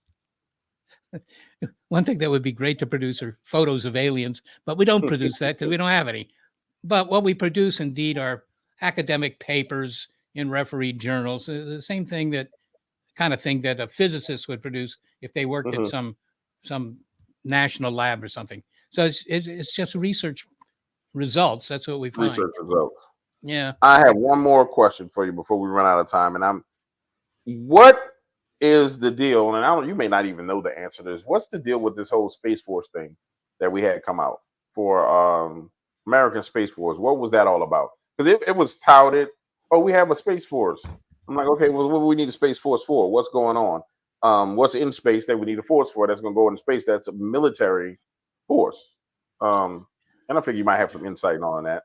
One thing that would be great to produce are photos of aliens, but we don't produce that because we don't have any. But what we produce indeed are academic papers in refereed journals, the same kind of thing that a physicist would produce if they worked at some national lab or something. So it's just research results. That's what we find. Research results. Yeah. I have one more question for you before we run out of time, and what is the deal? And you may not even know the answer to this. What's the deal with this whole Space Force thing that we had come out for American Space Force? What was that all about? Because it was touted, oh, we have a Space Force. I'm like, okay, well, what do we need a Space Force for? What's going on? What's in space that we need a force for that's going to go into space? That's a military force. And I figure you might have some insight on that.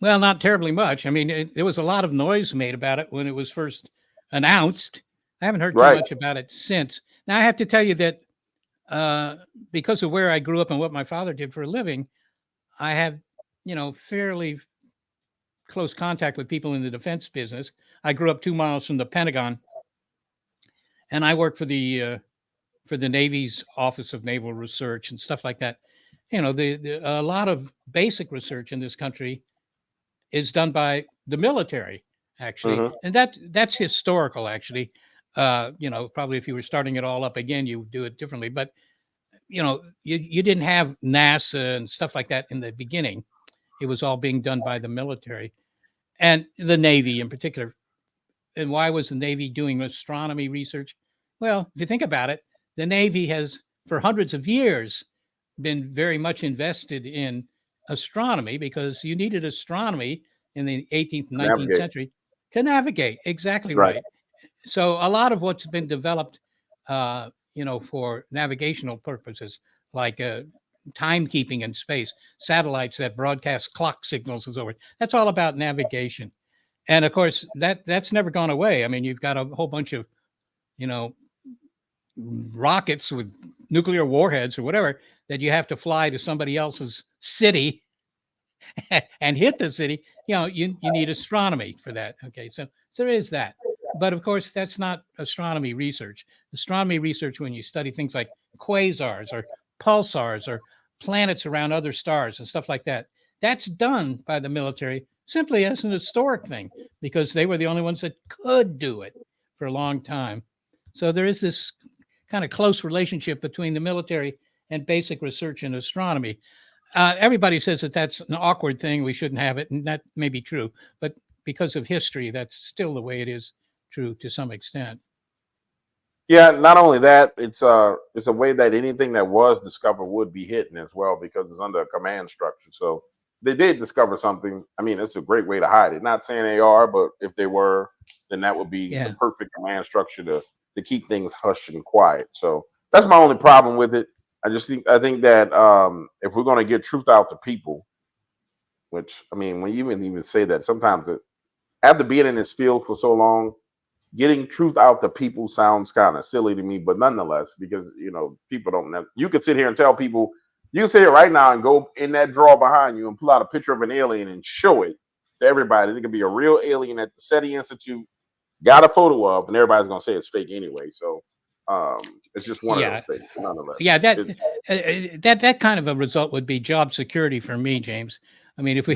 Well, not terribly much. I mean, there was a lot of noise made about it when it was first announced. I haven't heard too much about it since. Now, I have to tell you that because of where I grew up and what my father did for a living, I have, fairly close contact with people in the defense business. I grew up 2 miles from the Pentagon, and I worked for the Navy's Office of Naval Research and stuff like that. A lot of basic research in this country is done by the military, actually, and that's historical, actually. Probably if you were starting it all up again, you would do it differently. But you didn't have NASA and stuff like that in the beginning. It was all being done by the military and the Navy in particular. And why was the Navy doing astronomy research? Well, if you think about it, the Navy has, for hundreds of years, been very much invested in astronomy, because you needed astronomy in the 18th and 19th century to navigate. Exactly right. So a lot of what's been developed, for navigational purposes, like timekeeping in space, satellites that broadcast clock signals and so forth, that's all about navigation. And of course, that's never gone away. I mean, you've got a whole bunch of, rockets with nuclear warheads or whatever that you have to fly to somebody else's city and hit the city. You need astronomy for that. Okay, so there is that. But of course, that's not astronomy research. Astronomy research, when you study things like quasars or pulsars or planets around other stars and stuff like that, that's done by the military simply as an historic thing, because they were the only ones that could do it for a long time. So there is this kind of close relationship between the military and basic research in astronomy. Everybody says that that's an awkward thing, we shouldn't have it, and that may be true. But because of history, that's still the way it is true to some extent. Yeah, not only that, it's a way that anything that was discovered would be hidden as well because it's under a command structure. So they did discover something. I mean, it's a great way to hide it. Not saying they are, but if they were, then that would be the Yeah. perfect command structure to keep things hushed and quiet. So that's my only problem with it. I think that if we're going to get truth out to people, which I mean, when you even say that, sometimes after being in this field for so long, getting truth out to people sounds kind of silly to me, but nonetheless, because people don't know. You could sit here and tell people, you can sit here right now and go in that drawer behind you and pull out a picture of an alien and show it to everybody. It could be a real alien at the SETI Institute, got a photo of, and everybody's gonna say it's fake anyway. So it's just one of those Yeah. things. Nonetheless, Yeah. It- That kind of a result would be job security for me, James. I mean, if we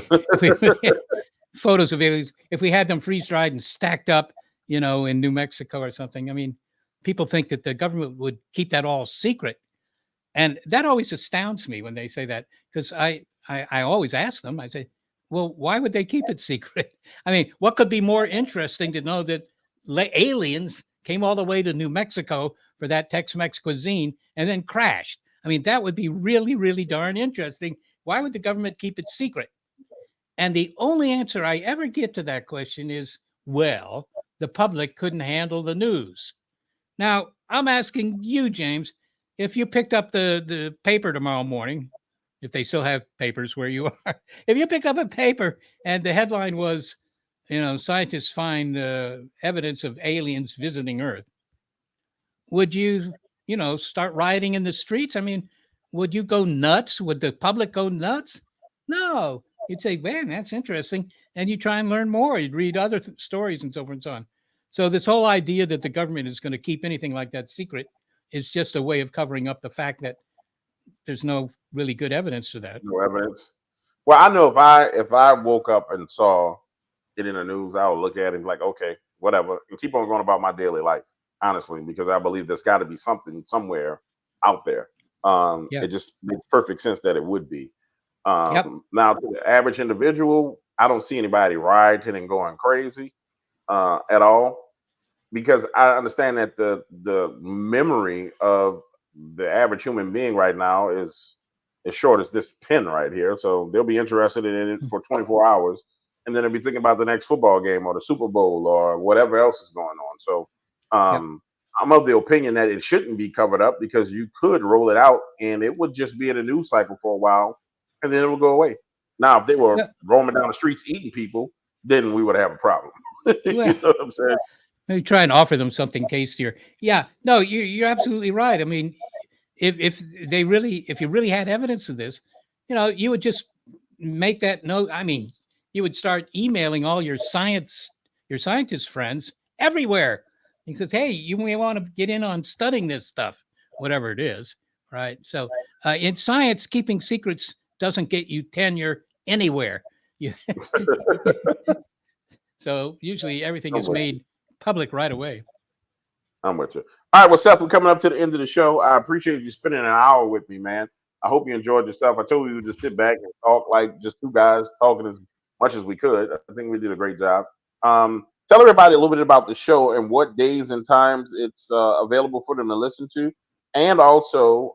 photos of aliens, if we had them freeze dried and stacked up, in New Mexico or something. I mean, people think that the government would keep that all secret. And that always astounds me when they say that, because I always ask them, I say, well, why would they keep it secret? I mean, what could be more interesting to know that aliens came all the way to New Mexico for that Tex-Mex cuisine and then crashed? I mean, that would be really, really darn interesting. Why would the government keep it secret? And the only answer I ever get to that question is, well, the public couldn't handle the news. Now, I'm asking you, James, if you picked up the paper tomorrow morning, if they still have papers where you are, if you picked up a paper and the headline was, scientists find evidence of aliens visiting Earth, would you, start rioting in the streets? I mean, would you go nuts? Would the public go nuts? No. You'd say, man, that's interesting. And you try and learn more. You'd read other stories and so forth and so on. So this whole idea that the government is going to keep anything like that secret is just a way of covering up the fact that there's no really good evidence to that. no evidence. Well, I know if I woke up and saw it in the news, I would look at it and be like, okay, whatever, and keep on going about my daily life, honestly, because I believe there's got to be something somewhere out there. Yeah. It just makes perfect sense that it would be. Yep. Now, to the average individual, I don't see anybody rioting and going crazy at all, because I understand that the memory of the average human being right now is as short as this pen right here. So they'll be interested in it for 24 hours, and then they'll be thinking about the next football game or the Super Bowl or whatever else is going on. So Yep. I'm of the opinion that it shouldn't be covered up, because you could roll it out and it would just be in a news cycle for a while, and then it will go away. Now, if they were Yeah. roaming down the streets eating people, then we would have a problem. You Well, know what I'm saying? maybe try and offer them something tastier. Yeah. No, you're absolutely right. I mean, if you really had evidence of this, you would just make that note. I mean, you would start emailing all your scientist friends everywhere. He says, hey, you may want to get in on studying this stuff, whatever it is, right? So in science, keeping secrets doesn't get you tenure anywhere. You, so usually everything I'm is with you. made public right away. I'm with you. All right, well, Seth, we're coming up to the end of the show. I appreciate you spending an hour with me, man. I hope you enjoyed yourself. I told you we would just sit back and talk like just two guys talking as much as we could. I think we did a great job. Tell everybody a little bit about the show and what days and times it's available for them to listen to, and also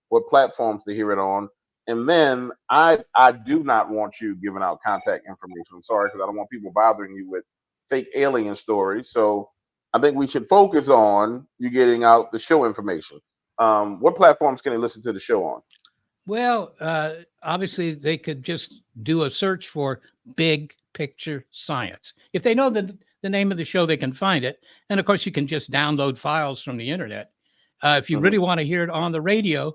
what platforms to hear it on. And then I do not want you giving out contact information. I'm sorry, because I don't want people bothering you with fake alien stories. So I think we should focus on you getting out the show information. What platforms can they listen to the show on? Well, obviously, they could just do a search for Big Picture Science. If they know the name of the show, they can find it. And of course, you can just download files from the internet. If you Mhm. really want to hear it on the radio,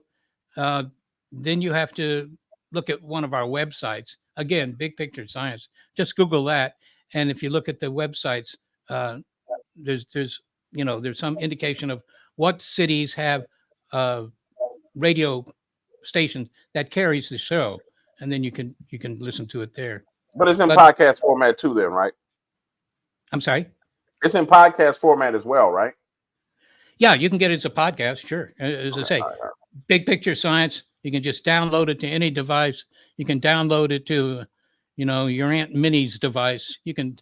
uh, then you have to look at one of our websites. Again, Big Picture Science. Just Google that. And if you look at the websites, uh, there's some indication of what cities have radio station that carries the show, and then you can listen to it there. But it's in But podcast format too, then, right? I'm sorry. It's in podcast format as well, right? Yeah, you can get it as a podcast. Sure. As I Okay. say, All right. Big Picture Science. You can just download it to any device. You can download it to, your Aunt Minnie's device. You can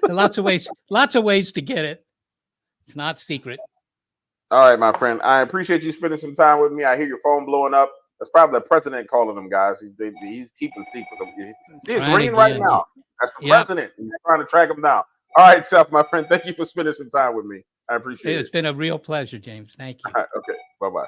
lots of ways to get it. It's not secret. All right, my friend. I appreciate you spending some time with me. I hear your phone blowing up. That's probably the president calling them guys. He's keeping secret. See, it's ringing right now. That's the president. He's trying to track him down. All right, Seth, my friend. Thank you for spending some time with me. I appreciate it. It's been a real pleasure, James. Thank you. Okay. Bye-bye.